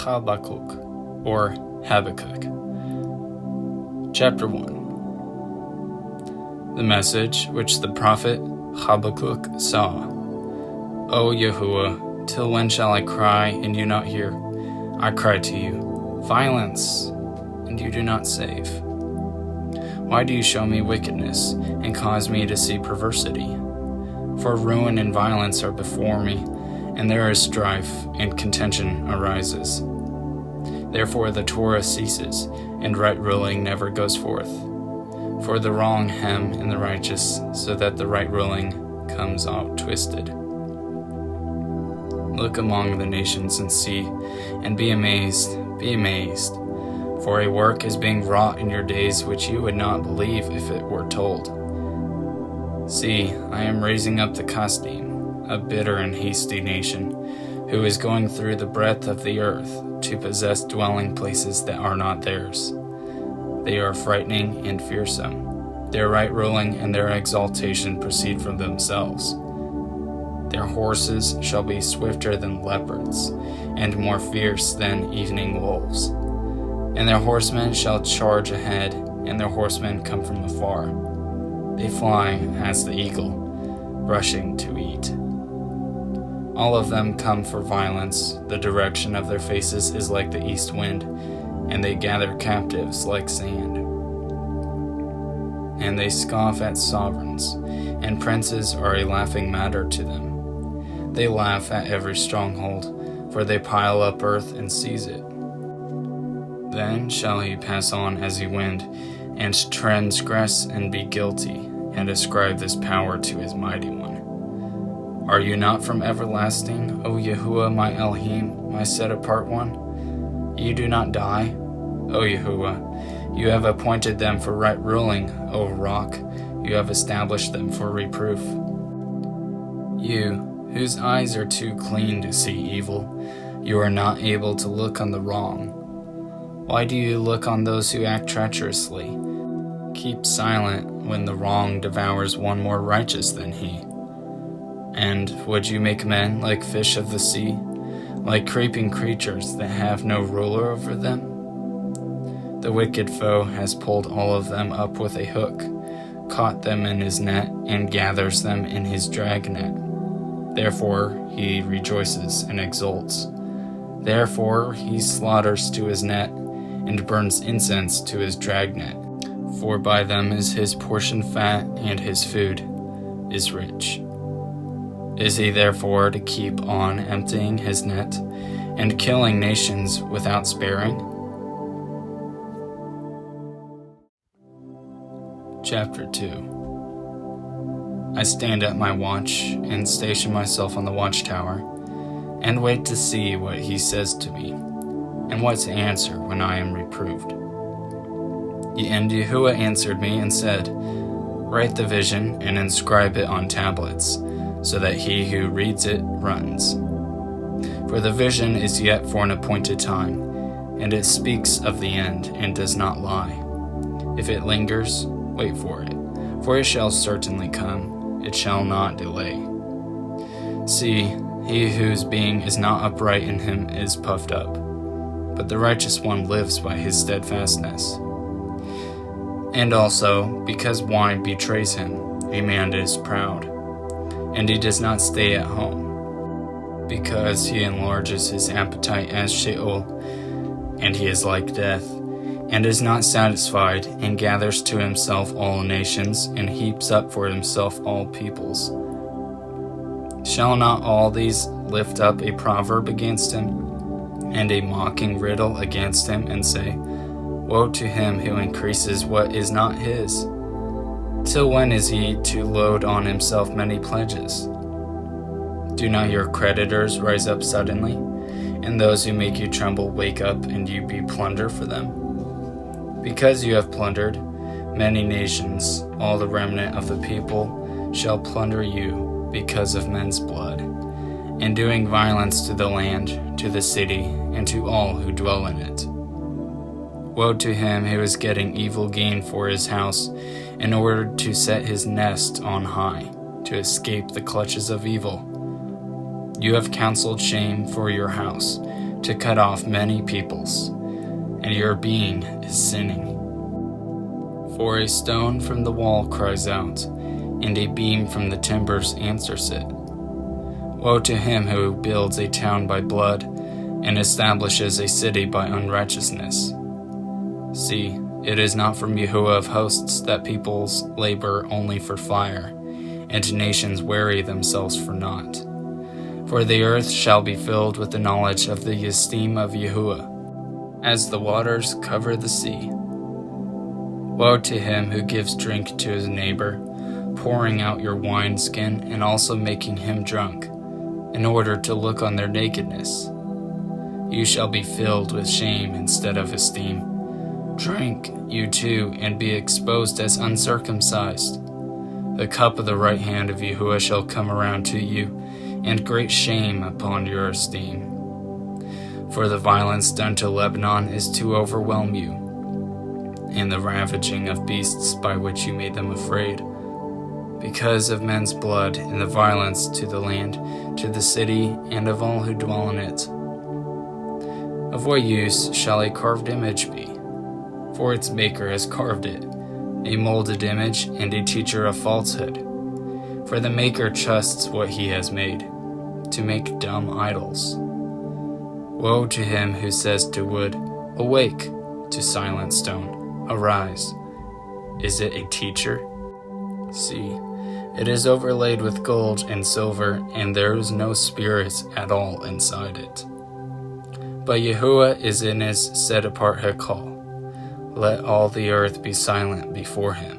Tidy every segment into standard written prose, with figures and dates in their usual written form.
Habakkuk, or Habakkuk. Chapter 1. The message which the prophet Habakkuk saw. O Yahuwah, till when shall I cry, and you not hear? I cry to you, violence, and you do not save. Why do you show me wickedness, and cause me to see perversity? For ruin and violence are before me, and there is strife, and contention arises. Therefore the Torah ceases, and right ruling never goes forth. For the wrong hem in the righteous, so that the right ruling comes out twisted. Look among the nations and see, and be amazed, be amazed. For a work is being wrought in your days which you would not believe if it were told. See, I am raising up the Kasdim, a bitter and hasty nation, who is going through the breadth of the earth to possess dwelling places that are not theirs. They are frightening and fearsome. Their right ruling and their exaltation proceed from themselves. Their horses shall be swifter than leopards, and more fierce than evening wolves. And their horsemen shall charge ahead, and their horsemen come from afar. They fly as the eagle, rushing to eat. All of them come for violence. The direction of their faces is like the east wind, and they gather captives like sand. And they scoff at sovereigns, and princes are a laughing matter to them. They laugh at every stronghold, for they pile up earth and seize it. Then shall he pass on as he went, and transgress and be guilty, and ascribe this power to his mighty one. Are you not from everlasting, O Yahuwah, my Elohim, my set-apart one? You do not die, O Yahuwah. You have appointed them for right ruling, O Rock. You have established them for reproof. You, whose eyes are too clean to see evil, you are not able to look on the wrong. Why do you look on those who act treacherously? Keep silent when the wrong devours one more righteous than he. And would you make men like fish of the sea, like creeping creatures that have no ruler over them? The wicked foe has pulled all of them up with a hook, caught them in his net, and gathers them in his dragnet. Therefore he rejoices and exults. Therefore he slaughters to his net, and burns incense to his dragnet. For by them is his portion fat, and his food is rich. Is he therefore to keep on emptying his net, and killing nations without sparing? Chapter 2. I stand at my watch, and station myself on the watchtower, and wait to see what he says to me, and what to answer when I am reproved. And Yahuwah answered me and said, Write the vision and inscribe it on tablets, so that he who reads it runs. For the vision is yet for an appointed time, and it speaks of the end and does not lie. If it lingers, wait for it, for it shall certainly come, it shall not delay. See, he whose being is not upright in him is puffed up, but the righteous one lives by his steadfastness. And also, because wine betrays him, a man is proud, and he does not stay at home, because he enlarges his appetite as Sheol, and he is like death, and is not satisfied, and gathers to himself all nations, and heaps up for himself all peoples. Shall not all these lift up a proverb against him, and a mocking riddle against him, and say, Woe to him who increases what is not his! Till when is he to load on himself many pledges? Do not your creditors rise up suddenly, and those who make you tremble wake up, and you be plunder for them? Because you have plundered many nations, all the remnant of the people shall plunder you because of men's blood, and doing violence to the land, to the city, and to all who dwell in it. Woe to him who is getting evil gain for his house, in order to set his nest on high, to escape the clutches of evil. You have counseled shame for your house, to cut off many peoples, and your being is sinning. For a stone from the wall cries out, and a beam from the timbers answers it. Woe to him who builds a town by blood, and establishes a city by unrighteousness. See, it is not from YHWH of hosts that peoples labor only for fire, and nations weary themselves for naught. For the earth shall be filled with the knowledge of the esteem of YHWH, as the waters cover the sea. Woe to him who gives drink to his neighbor, pouring out your wineskin and also making him drunk, in order to look on their nakedness. You shall be filled with shame instead of esteem. Drink, you too, and be exposed as uncircumcised. The cup of the right hand of YHWH shall come around to you, and great shame upon your esteem. For the violence done to Lebanon is to overwhelm you, and the ravaging of beasts by which you made them afraid, because of men's blood and the violence to the land, to the city, and of all who dwell in it. Of what use shall a carved image be? For its maker has carved it, a molded image and a teacher of falsehood. For the maker trusts what he has made, to make dumb idols. Woe to him who says to wood, awake, to silent stone, arise. Is it a teacher? See, it is overlaid with gold and silver, and there is no spirit at all inside it. But YHWH is in his set-apart Habaqquq. Let all the earth be silent before him.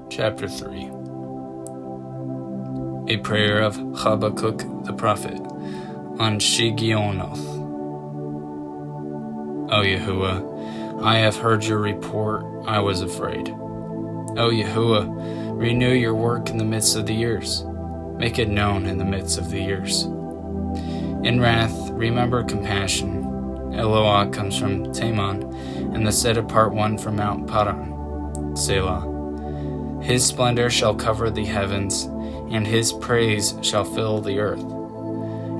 Chapter 3. A prayer of Habakkuk the prophet on Shigionoth. O YHWH, I have heard your report, I was afraid. O YHWH, renew your work in the midst of the years. Make it known in the midst of the years. In wrath, remember compassion. Eloah comes from Teman, and the set-apart one from Mount Paran. Selah. His splendor shall cover the heavens, and his praise shall fill the earth.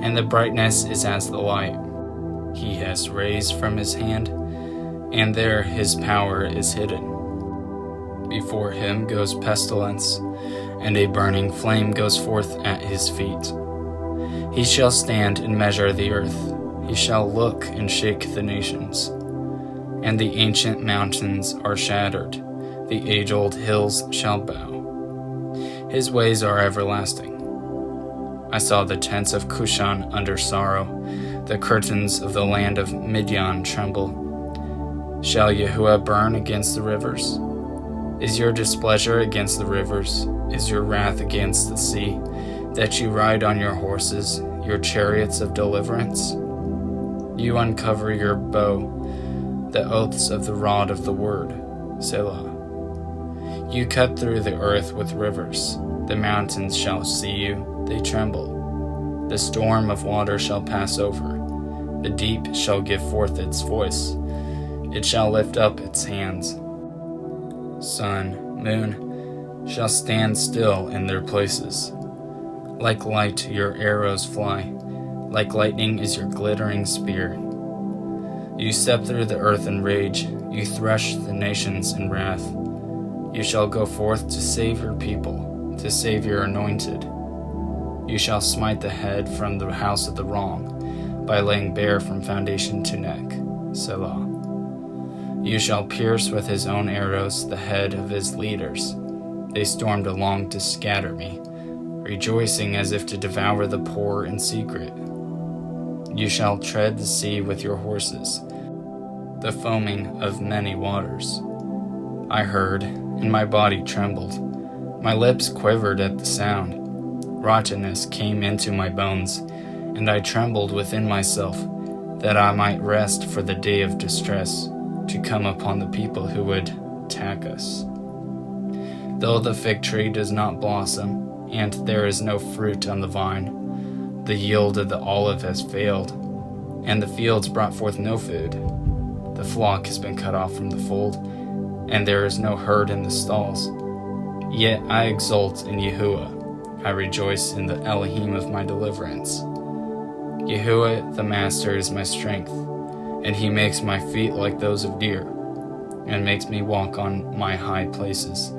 And the brightness is as the light. He has rays from his hand, and there his power is hidden. Before him goes pestilence, and a burning flame goes forth at his feet. He shall stand and measure the earth. He shall look and shake the nations. And the ancient mountains are shattered. The age-old hills shall bow. His ways are everlasting. I saw the tents of Cushan under sorrow. The curtains of the land of Midian tremble. Shall YHWH burn against the rivers? Is your displeasure against the rivers? Is your wrath against the sea, that you ride on your horses, your chariots of deliverance? You uncover your bow, the oaths of the rod of the word, Selah. You cut through the earth with rivers. The mountains shall see you, they tremble. The storm of water shall pass over. The deep shall give forth its voice. It shall lift up its hands. Sun, moon, shall stand still in their places. Like light your arrows fly. Like lightning is your glittering spear. You step through the earth in rage. You thresh the nations in wrath. You shall go forth to save your people, to save your anointed. You shall smite the head from the house of the wrong, by laying bare from foundation to neck. Selah. You shall pierce with his own arrows the head of his leaders. They stormed along to scatter me, rejoicing as if to devour the poor in secret. You shall tread the sea with your horses, the foaming of many waters. I heard, and my body trembled. My lips quivered at the sound. Rottenness came into my bones, and I trembled within myself, that I might rest for the day of distress, to come upon the people who would attack us. Though the fig tree does not blossom, and there is no fruit on the vine, the yield of the olive has failed, and the fields brought forth no food. The flock has been cut off from the fold, and there is no herd in the stalls. Yet I exult in YHWH, I rejoice in the Elohim of my deliverance. Yahuwah the Master is my strength, and he makes my feet like those of deer, and makes me walk on my high places.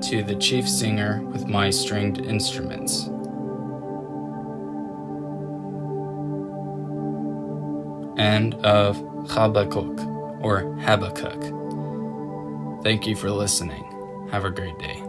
To the chief singer with my stringed instruments. End of Habakkuk, or Habakkuk. Thank you for listening. Have a great day.